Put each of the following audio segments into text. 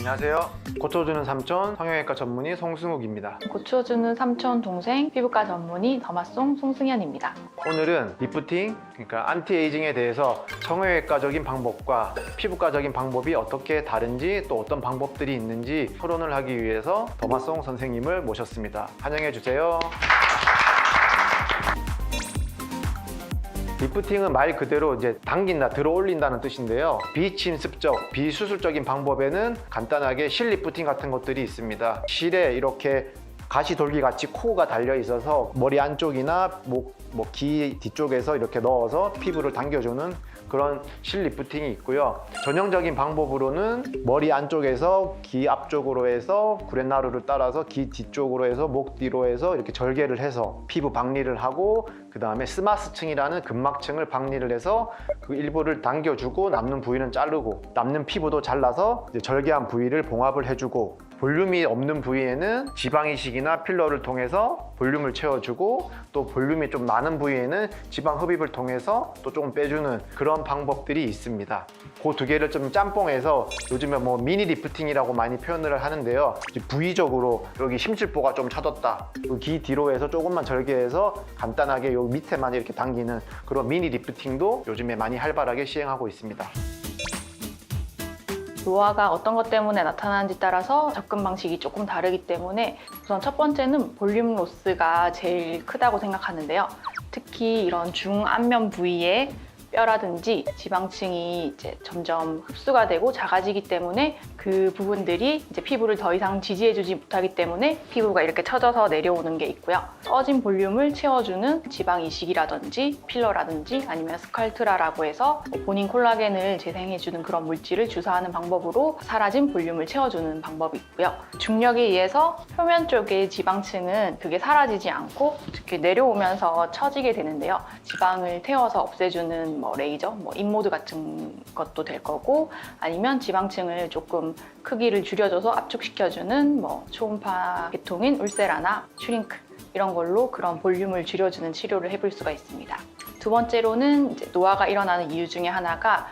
안녕하세요. 고쳐주는 삼촌 성형외과 전문의 송승욱입니다. 고쳐주는 삼촌 동생 피부과 전문의 더마송 송승현입니다. 오늘은 리프팅, 그러니까 안티에이징에 대해서 성형외과적인 방법과 피부과적인 방법이 어떻게 다른지 또 어떤 방법들이 있는지 토론을 하기 위해서 더마송 선생님을 모셨습니다. 환영해 주세요. 리프팅은 말 그대로 이제 당긴다, 들어 올린다는 뜻인데요. 비침습적, 비수술적인 방법에는 간단하게 실 리프팅 같은 것들이 있습니다. 실에 이렇게 가시돌기 같이 코가 달려 있어서 머리 안쪽이나 귀 뒤쪽에서 이렇게 넣어서 피부를 당겨주는 그런 실 리프팅이 있고요. 전형적인 방법으로는 머리 안쪽에서 귀 앞쪽으로 해서 구렛나루를 따라서 귀 뒤쪽으로 해서 목 뒤로 해서 이렇게 절개를 해서 피부 박리를 하고, 그 다음에 스마스층이라는 근막층을 박리를 해서 그 일부를 당겨주고 남는 부위는 자르고, 남는 피부도 잘라서 이제 절개한 부위를 봉합을 해주고, 볼륨이 없는 부위에는 지방 이식이나 필러를 통해서 볼륨을 채워주고, 또 볼륨이 좀 많은 부위에는 지방 흡입을 통해서 또 조금 빼주는 그런 방법들이 있습니다. 그 두 개를 좀 짬뽕해서 요즘에 미니 리프팅이라고 많이 표현을 하는데요. 부위적으로 여기 심실보가 좀 처졌다, 귀 뒤로 해서 조금만 절개해서 간단하게 요 밑에만 이렇게 당기는 그런 미니 리프팅도 요즘에 많이 활발하게 시행하고 있습니다. 노화가 어떤 것 때문에 나타나는지 따라서 접근 방식이 조금 다르기 때문에 우선 첫 번째는 볼륨 로스가 제일 크다고 생각하는데요. 특히 이런 중안면 부위에 뼈라든지 지방층이 이제 점점 흡수가 되고 작아지기 때문에 그 부분들이 이제 피부를 더 이상 지지해주지 못하기 때문에 피부가 이렇게 처져서 내려오는 게 있고요. 꺼진 볼륨을 채워주는 지방 이식이라든지 필러라든지 아니면 스컬트라라고 해서 본인 콜라겐을 재생해주는 그런 물질을 주사하는 방법으로 사라진 볼륨을 채워주는 방법이 있고요. 중력에 의해서 표면 쪽의 지방층은 그게 사라지지 않고 이렇게 내려오면서 처지게 되는데요. 지방을 태워서 없애주는 레이저, 인모드 같은 것도 될 거고, 아니면 지방층을 조금 크기를 줄여줘서 압축시켜주는 초음파 계통인 울세라나 슈링크 이런 걸로 그런 볼륨을 줄여주는 치료를 해볼 수가 있습니다. 두 번째로는 이제 노화가 일어나는 이유 중에 하나가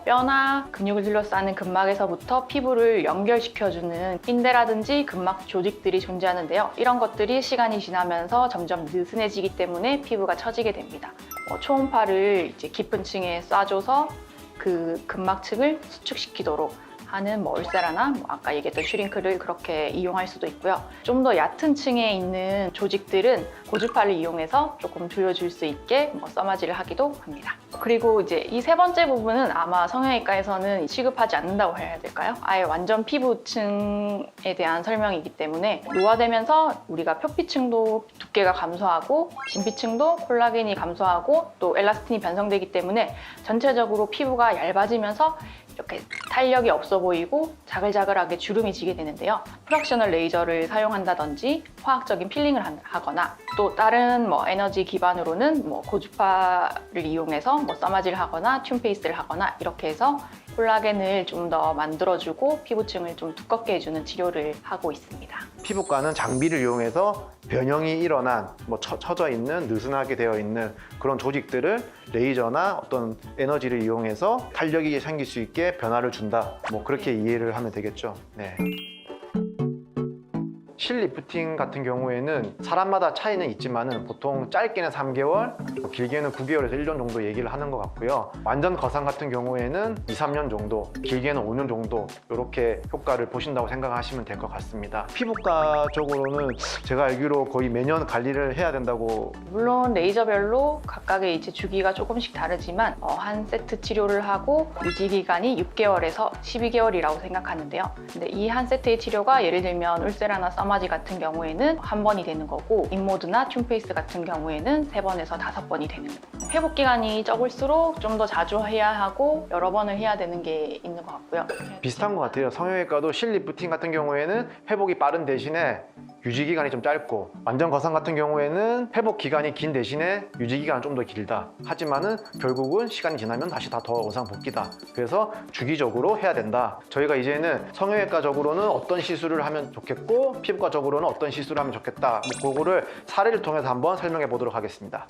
뼈나 근육을 둘러싸는 근막에서부터 피부를 연결시켜주는 인대라든지 근막 조직들이 존재하는데요. 이런 것들이 시간이 지나면서 점점 느슨해지기 때문에 피부가 처지게 됩니다. 초음파를 이제 깊은 층에 쏴줘서 그 근막층을 수축시키도록 하는 울세라나 아까 얘기했던 슈링크를 그렇게 이용할 수도 있고요. 좀 더 얕은 층에 있는 조직들은 고주파를 이용해서 조금 조여줄 수 있게 써마지를 하기도 합니다. 그리고 이제 이 세 번째 부분은 아마 성형외과에서는 취급하지 않는다고 해야 될까요? 아예 완전 피부층에 대한 설명이기 때문에 노화되면서 우리가 표피층도 두께가 감소하고 진피층도 콜라겐이 감소하고 또 엘라스틴이 변성되기 때문에 전체적으로 피부가 얇아지면서 이렇게 탄력이 없어 보이고 자글자글하게 주름이 지게 되는데요. 프락셔널 레이저를 사용한다든지 화학적인 필링을 하거나 또 다른 에너지 기반으로는 고주파를 이용해서 써마지를 하거나 튠페이스를 하거나 이렇게 해서 콜라겐을 좀 더 만들어주고 피부층을 좀 두껍게 해주는 치료를 하고 있습니다. 피부과는 장비를 이용해서 변형이 일어난 처져 있는, 느슨하게 되어 있는 그런 조직들을 레이저나 어떤 에너지를 이용해서 탄력이 생길 수 있게 변화를 준다, 그렇게 이해를 하면 되겠죠. 네. 실 리프팅 같은 경우에는 사람마다 차이는 있지만 보통 짧게는 3개월, 길게는 9개월에서 1년 정도 얘기를 하는 것 같고요. 완전 거상 같은 경우에는 2, 3년 정도, 길게는 5년 정도 이렇게 효과를 보신다고 생각하시면 될 것 같습니다. 피부과 쪽으로는 제가 알기로 거의 매년 관리를 해야 된다고. 물론 레이저별로 각각의 이제 주기가 조금씩 다르지만 한 세트 치료를 하고 유지 기간이 6개월에서 12개월이라고 생각하는데요. 근데 이 한 세트의 치료가 예를 들면 울세라나 써마지 같은 경우에는 한 번이 되는 거고, 인모드나 튠페이스 같은 경우에는 3번에서 5번이 되는 거예요. 회복 기간이 적을수록 좀 더 자주 해야 하고 여러 번을 해야 되는 게 있는 것 같고요. 비슷한 것 같아요. 성형외과도 실 리프팅 같은 경우에는 회복이 빠른 대신에 유지 기간이 좀 짧고, 완전 거상 같은 경우에는 회복 기간이 긴 대신에 유지 기간은 좀 더 길다. 하지만은 결국은 시간이 지나면 다시 다 더 원상 복귀다. 그래서 주기적으로 해야 된다. 저희가 이제는 성형외과적으로는 어떤 시술을 하면 좋겠고 피부과적으로는 어떤 시술을 하면 좋겠다, 그거를 사례를 통해서 한번 설명해 보도록 하겠습니다.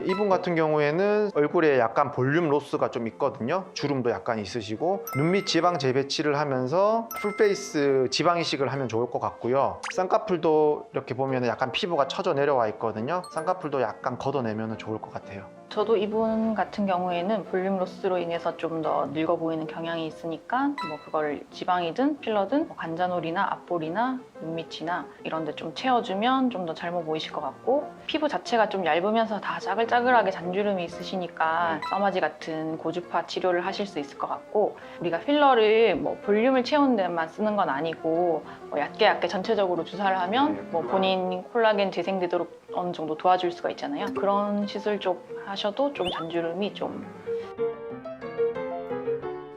이분 같은 경우에는 얼굴에 약간 볼륨 로스가 좀 있거든요. 주름도 약간 있으시고 눈 밑 지방 재배치를 하면서 풀페이스 지방 이식을 하면 좋을 것 같고요. 쌍꺼풀도 이렇게 보면 약간 피부가 처져 내려와 있거든요. 쌍꺼풀도 약간 걷어내면 좋을 것 같아요. 저도 이분 같은 경우에는 볼륨 로스로 인해서 좀 더 늙어 보이는 경향이 있으니까 뭐 그걸 지방이든 필러든 뭐 관자놀이나 앞볼이나 눈밑이나 이런 데 좀 채워주면 좀 더 젊어 보이실 것 같고, 피부 자체가 좀 얇으면서 다 짜글짜글하게 잔주름이 있으시니까 써마지 같은 고주파 치료를 하실 수 있을 것 같고, 우리가 필러를 뭐 볼륨을 채우는 데만 쓰는 건 아니고 뭐 얕게 전체적으로 주사를 하면 뭐 본인 콜라겐 재생되도록 어느 정도 도와줄 수가 있잖아요. 그런 시술 쪽 하셔도 좀 잔주름이 좀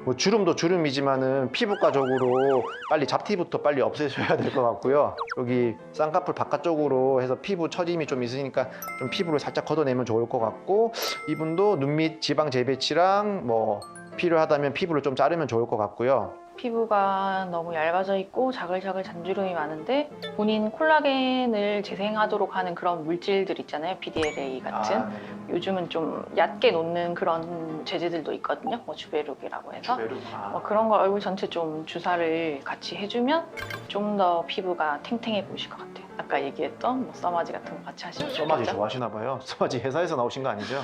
뭐 주름도 주름이지만은 피부과적으로 빨리 잡티부터 빨리 없애셔야 될 것 같고요. 여기 쌍꺼풀 바깥쪽으로 해서 피부 처짐이 좀 있으니까 좀 피부를 살짝 걷어내면 좋을 것 같고, 이분도 눈 밑 지방 재배치랑 뭐 필요하다면 피부를 좀 자르면 좋을 것 같고요. 피부가 너무 얇아져 있고 자글자글 잔주름이 많은데 본인 콜라겐을 재생하도록 하는 그런 물질들 있잖아요. PDLA 같은. 요즘은 좀 얕게 놓는 그런 재질들도 있거든요. 뭐 주베룩이라고 해서. 뭐 그런 거 얼굴 전체 좀 주사를 같이 해주면 좀 더 피부가 탱탱해 보이실 것 같아요. 아까 얘기했던 뭐 써마지 같은 거 같이 하시면 써마지 좋겠죠? 좋아하시나 봐요. 써마지 회사에서 나오신 거 아니죠?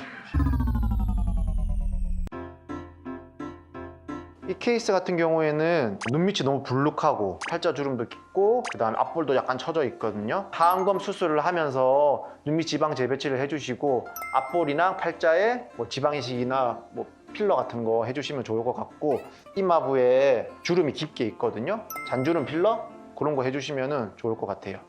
이 케이스 같은 경우에는 눈밑이 너무 불룩하고 팔자주름도 깊고 그다음에 앞볼도 약간 처져 있거든요. 하안검 수술을 하면서 눈밑 지방 재배치를 해주시고 앞볼이나 팔자에 뭐 지방 이식이나 뭐 필러 같은 거 해주시면 좋을 것 같고, 이마부에 주름이 깊게 있거든요. 잔주름 필러 그런 거 해주시면 좋을 것 같아요.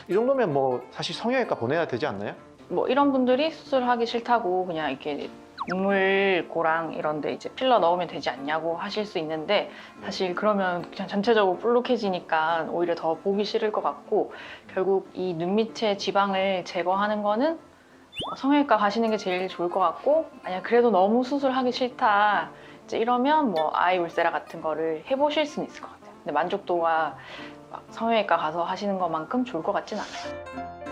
이 정도면 뭐 사실 성형외과 보내야 되지 않나요? 뭐 이런 분들이 수술하기 싫다고 그냥 이렇게 눈물고랑 이런 데 이제 필러 넣으면 되지 않냐고 하실 수 있는데, 사실 그러면 그냥 전체적으로 볼록해지니까 오히려 더 보기 싫을 것 같고, 결국 이 눈 밑의 지방을 제거하는 거는 성형외과 가시는 게 제일 좋을 것 같고, 만약 그래도 너무 수술하기 싫다 이제 이러면 뭐 아이 울세라 같은 거를 해보실 수는 있을 것 같아요. 근데 만족도가 막 성형외과 가서 하시는 것만큼 좋을 것 같진 않아요.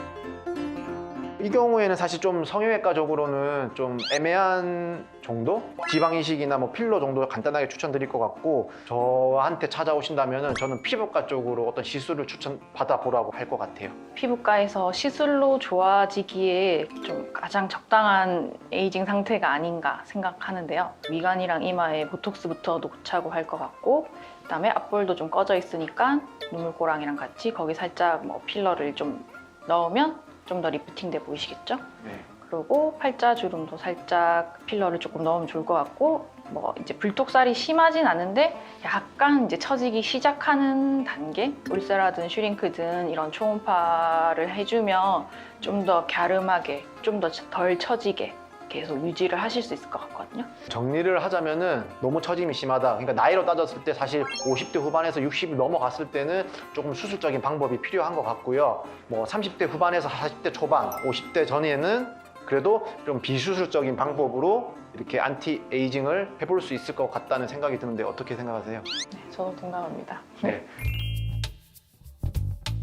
이 경우에는 사실 좀 성형외과적으로는 좀 애매한 정도? 지방 이식이나 뭐 필러 정도 간단하게 추천드릴 것 같고, 저한테 찾아오신다면 저는 피부과 쪽으로 어떤 시술을 추천받아 보라고 할 것 같아요. 피부과에서 시술로 좋아지기에 좀 가장 적당한 에이징 상태가 아닌가 생각하는데요. 미간이랑 이마에 보톡스부터 놓자고 할 것 같고, 그다음에 앞볼도 좀 꺼져 있으니까 눈물고랑이랑 같이 거기 살짝 뭐 필러를 좀 넣으면 좀 더 리프팅 돼 보이시겠죠? 네. 그리고 팔자 주름도 살짝 필러를 조금 넣으면 좋을 것 같고, 뭐 이제 불독살이 심하진 않은데 약간 이제 처지기 시작하는 단계, 울세라든 슈링크든 이런 초음파를 해주면 좀 더 갸름하게, 좀 더 덜 처지게 계속 유지를 하실 수 있을 것 같거든요. 정리를 하자면은 너무 처짐이 심하다. 그러니까 나이로 따졌을 때 사실 50대 후반에서 60이 넘어갔을 때는 조금 수술적인 방법이 필요한 것 같고요. 뭐 30대 후반에서 40대 초반, 50대 전에는 그래도 좀 비수술적인 방법으로 이렇게 안티 에이징을 해볼 수 있을 것 같다는 생각이 드는데 어떻게 생각하세요? 네, 저도 동감합니다. 네.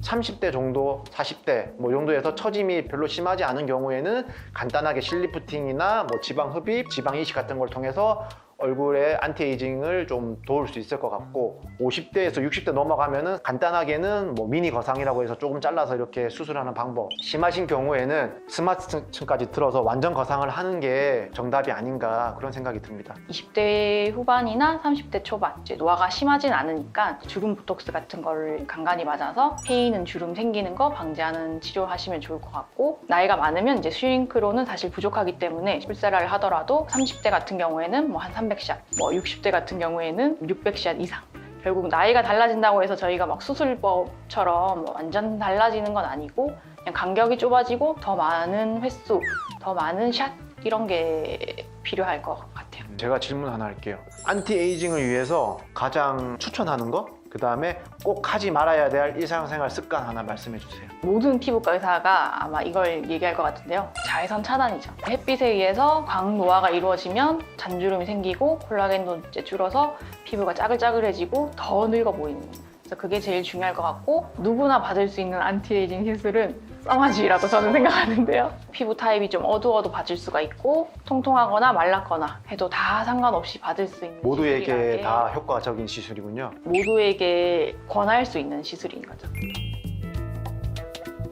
30대 정도, 40대 뭐 정도에서 처짐이 별로 심하지 않은 경우에는 간단하게 실리프팅이나 뭐 지방 흡입, 지방 이식 같은 걸 통해서 얼굴에 안티에이징을 좀 도울 수 있을 것 같고, 50대에서 60대 넘어가면은 간단하게는 뭐 미니 거상이라고 해서 조금 잘라서 이렇게 수술하는 방법, 심하신 경우에는 스마트층까지 들어서 완전 거상을 하는 게 정답이 아닌가 그런 생각이 듭니다. 20대 후반이나 30대 초반, 이제 노화가 심하진 않으니까 주름 보톡스 같은 거를 간간히 맞아서 패이는 주름 생기는 거 방지하는 치료하시면 좋을 것 같고, 나이가 많으면 이제 슈링크로는 사실 부족하기 때문에 울세라를 하더라도 30대 같은 경우에는 뭐 한 300샷, 뭐 60대 같은 경우에는 600샷 이상. 결국 나이가 달라진다고 해서 저희가 막 수술법처럼 완전 달라지는 건 아니고, 그냥 간격이 좁아지고 더 많은 횟수, 더 많은 샷 이런 게 필요할 것 같아요. 제가 질문 하나 할게요. 안티에이징을 위해서 가장 추천하는 거? 그 다음에 꼭 하지 말아야 될 일상생활 습관 하나 말씀해 주세요. 모든 피부과 의사가 아마 이걸 얘기할 것 같은데요. 자외선 차단이죠. 햇빛에 의해서 광노화가 이루어지면 잔주름이 생기고 콜라겐도 이제 줄어서 피부가 짜글짜글해지고 더 늙어 보이는. 그래서 그게 제일 중요할 것 같고, 누구나 받을 수 있는 안티에이징 시술은 써마지라고 저는 생각하는데요. 피부 타입이 좀 어두워도 받을 수가 있고 통통하거나 말랐거나 해도 다 상관없이 받을 수 있는 모두에게 시술이라는 다 효과적인 시술이군요. 모두에게 권할 수 있는 시술인 거죠.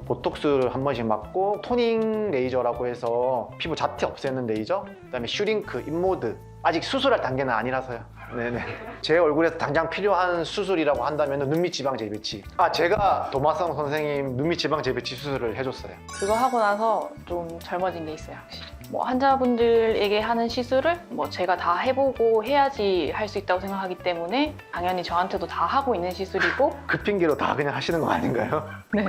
보톡스를 한 번씩 맞고 토닝 레이저라고 해서 피부 자태 없애는 레이저, 그다음에 슈링크, 인모드. 아직 수술할 단계는 아니라서요. 네네. 제 얼굴에서 당장 필요한 수술이라고 한다면 눈밑 지방 재배치. 제가 도마성 선생님 눈밑 지방 재배치 수술을 해줬어요. 그거 하고 나서 좀 젊어진 게 있어요, 확실히. 환자분들에게 하는 시술을 제가 다 해보고 해야지 할 수 있다고 생각하기 때문에 당연히 저한테도 다 하고 있는 시술이고 그 핑계로 다 그냥 하시는 거 아닌가요? 네.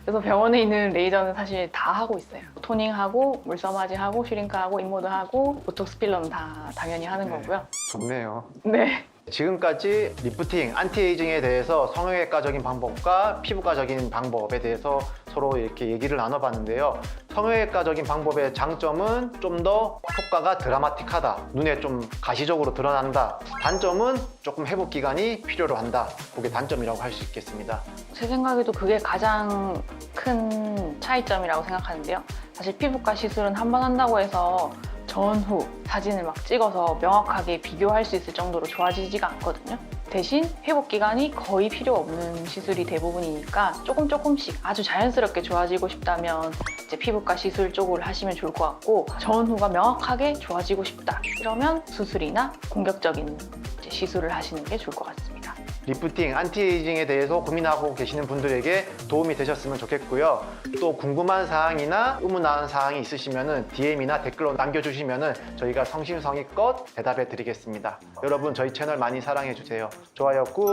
그래서 병원에 있는 레이저는 사실 다 하고 있어요. 토닝하고 물서마지하고 슈링크하고 인모드하고 보톡스 필러는 다 당연히 하는 네. 거고요. 좋네요. 네. 지금까지 리프팅, 안티에이징에 대해서 성형외과적인 방법과 피부과적인 방법에 대해서 서로 이렇게 얘기를 나눠봤는데요. 성형외과적인 방법의 장점은 좀 더 효과가 드라마틱하다. 눈에 좀 가시적으로 드러난다. 단점은 조금 회복 기간이 필요로 한다. 그게 단점이라고 할 수 있겠습니다. 제 생각에도 그게 가장 큰 차이점이라고 생각하는데요. 사실 피부과 시술은 한 번 한다고 해서 전후 사진을 막 찍어서 명확하게 비교할 수 있을 정도로 좋아지지가 않거든요. 대신 회복 기간이 거의 필요 없는 시술이 대부분이니까 조금씩 아주 자연스럽게 좋아지고 싶다면 이제 피부과 시술 쪽으로 하시면 좋을 것 같고, 전후가 명확하게 좋아지고 싶다 이러면 수술이나 공격적인 이제 시술을 하시는 게 좋을 것 같습니다. 리프팅, 안티에이징에 대해서 고민하고 계시는 분들에게 도움이 되셨으면 좋겠고요. 또 궁금한 사항이나 의문하는 사항이 있으시면 DM이나 댓글로 남겨주시면 저희가 성심성의껏 대답해 드리겠습니다. 여러분 저희 채널 많이 사랑해 주세요. 좋아요 꾹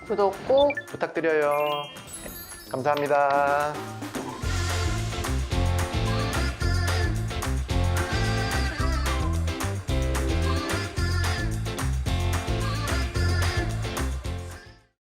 구독 꼭 부탁드려요. 감사합니다.